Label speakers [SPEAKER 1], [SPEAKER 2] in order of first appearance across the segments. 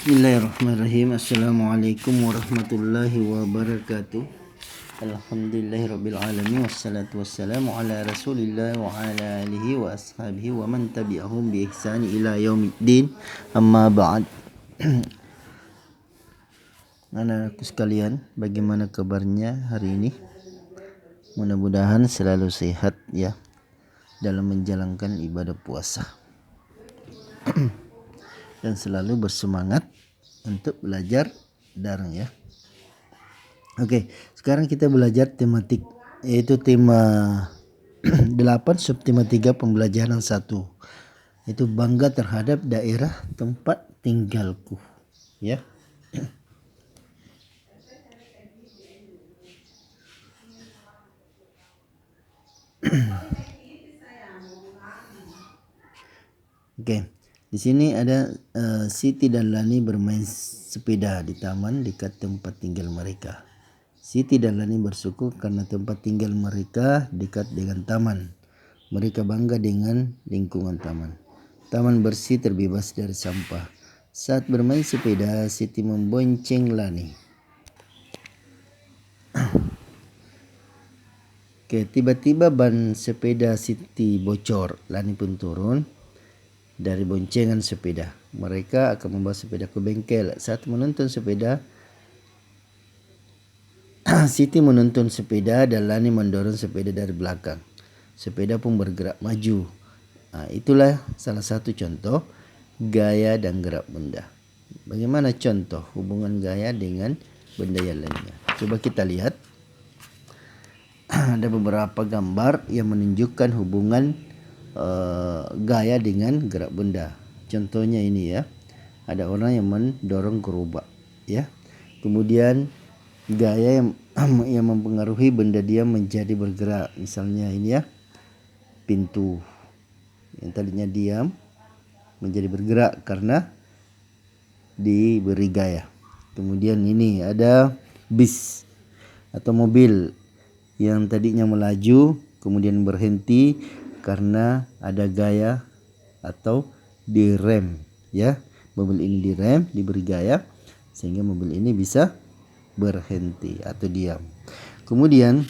[SPEAKER 1] Bismillahirrahmanirrahim. Assalamualaikum warahmatullahi wabarakatuh. Alhamdulillahirabbil alamin wassalatu wassalamu ala Rasulillah wa ala alihi wa ashabihi wa man tabi'ahum bi ihsani ila yaumiddin. Amma ba'd. Anak-anakku sekalian, bagaimana kabarnya hari ini? Mudah-mudahan selalu sehat ya dalam menjalankan ibadah puasa. Dan selalu bersemangat untuk belajar daring ya. Oke, sekarang kita belajar tematik, yaitu tema 8 subtema 3 pembelajaran 1. Itu bangga terhadap daerah tempat tinggalku ya. Oke. Di sini ada Siti dan Lani bermain sepeda di taman dekat tempat tinggal mereka. Siti dan Lani bersyukur karena tempat tinggal mereka dekat dengan taman. Mereka bangga dengan lingkungan taman. Taman bersih terbebas dari sampah. Saat bermain sepeda, Siti membonceng Lani. Oke, tiba-tiba ban sepeda Siti bocor. Lani pun turun dari boncengan sepeda. Mereka akan membawa sepeda ke bengkel. Saat menuntun sepeda, Siti menuntun sepeda dan Lani mendorong sepeda dari belakang. Sepeda pun bergerak maju. Nah, itulah salah satu contoh gaya dan gerak benda. Bagaimana contoh hubungan gaya dengan benda yang lainnya? Coba kita lihat. Ada beberapa gambar yang menunjukkan hubungan gaya dengan gerak benda. Contohnya ini ya, ada orang yang mendorong gerobak ya. Kemudian gaya yang mempengaruhi benda dia menjadi bergerak. Misalnya ini ya, pintu yang tadinya diam menjadi bergerak karena diberi gaya. Kemudian ini ada bis atau mobil yang tadinya melaju kemudian berhenti karena ada gaya atau direm ya. Mobil ini direm, diberi gaya sehingga mobil ini bisa berhenti atau diam. Kemudian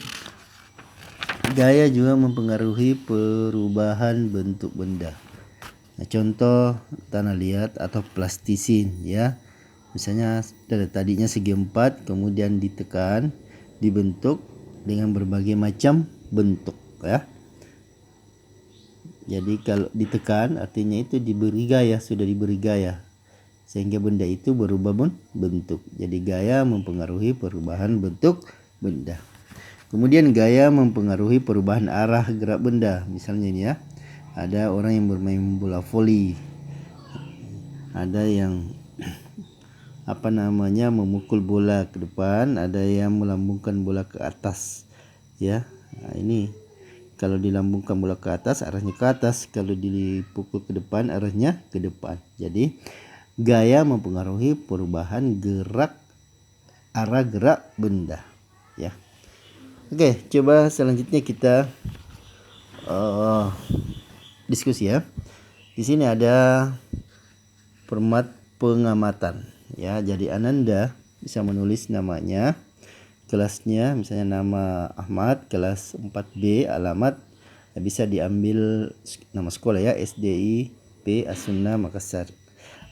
[SPEAKER 1] gaya juga mempengaruhi perubahan bentuk benda. Nah, contoh tanah liat atau plastisin ya. Misalnya dari tadinya segi 4 kemudian ditekan, dibentuk dengan berbagai macam bentuk ya. Jadi kalau ditekan artinya itu diberi gaya, sudah diberi gaya sehingga benda itu berubah bentuk. Jadi gaya mempengaruhi perubahan bentuk benda. Kemudian gaya mempengaruhi perubahan arah gerak benda. Misalnya ini ya, ada orang yang bermain bola voli, ada yang memukul bola ke depan, ada yang melambungkan bola ke atas ya. Nah, ini kalau dilambungkan bola ke atas arahnya ke atas, kalau dipukul ke depan arahnya ke depan. Jadi gaya mempengaruhi perubahan arah gerak benda ya. Oke, coba selanjutnya kita diskusi ya. Di sini ada format pengamatan ya. Jadi Ananda bisa menulis namanya, kelasnya, misalnya nama Ahmad, kelas 4B, alamat bisa diambil nama sekolah ya, SDIP As-Sunnah Makassar.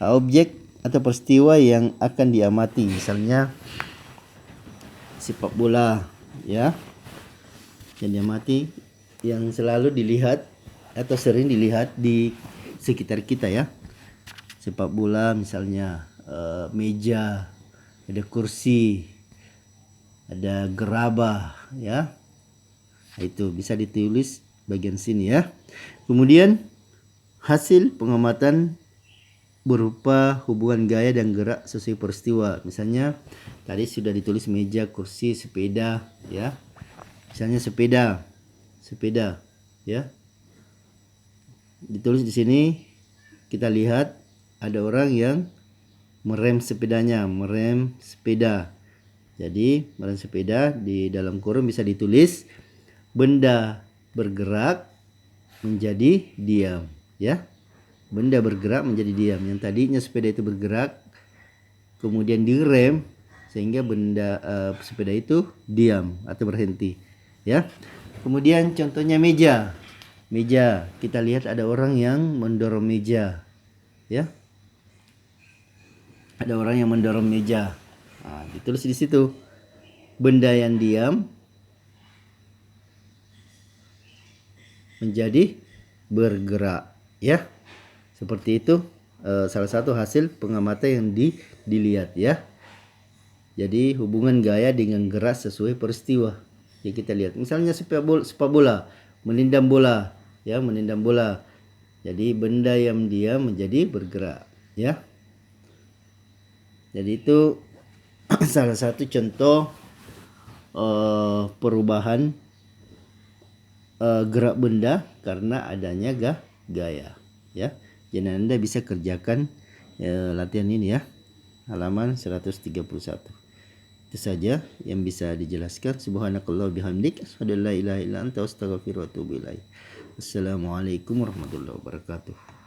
[SPEAKER 1] Objek atau peristiwa yang akan diamati, misalnya sepak bola ya, yang diamati, yang selalu dilihat atau sering dilihat di sekitar kita ya. Sepak bola misalnya meja, ada kursi, ada gerabah ya. Itu bisa ditulis bagian sini ya. Kemudian hasil pengamatan berupa hubungan gaya dan gerak sesuai peristiwa. Misalnya tadi sudah ditulis meja, kursi, sepeda ya. Misalnya sepeda ya. Ditulis di sini, kita lihat ada orang yang merem sepedanya, merem sepeda. Jadi merem sepeda di dalam kurung bisa ditulis benda bergerak menjadi diam ya. Benda bergerak menjadi diam. Yang tadinya sepeda itu bergerak kemudian direm sehingga sepeda itu diam atau berhenti, ya. Kemudian contohnya meja. Meja, kita lihat ada orang yang mendorong meja, ya. Ada orang yang mendorong meja. Nah, ditulis di situ. Benda yang diam menjadi bergerak, ya. Seperti itu salah satu hasil pengamatan yang dilihat, ya. Jadi hubungan gaya dengan gerak sesuai peristiwa yang kita lihat. Misalnya sepak bola, menendang bola, ya, menendang bola. Jadi benda yang diam menjadi bergerak, ya. Jadi itu salah satu contoh perubahan gerak benda karena adanya gaya, ya. Jadi Anda bisa kerjakan latihan ini, ya. Halaman 131. Itu saja yang bisa dijelaskan. Subhanakallah bihamdik, asyhadu an la ilaha illa anta, astaghfiruka wa atubu ilaik. Assalamualaikum warahmatullahi wabarakatuh.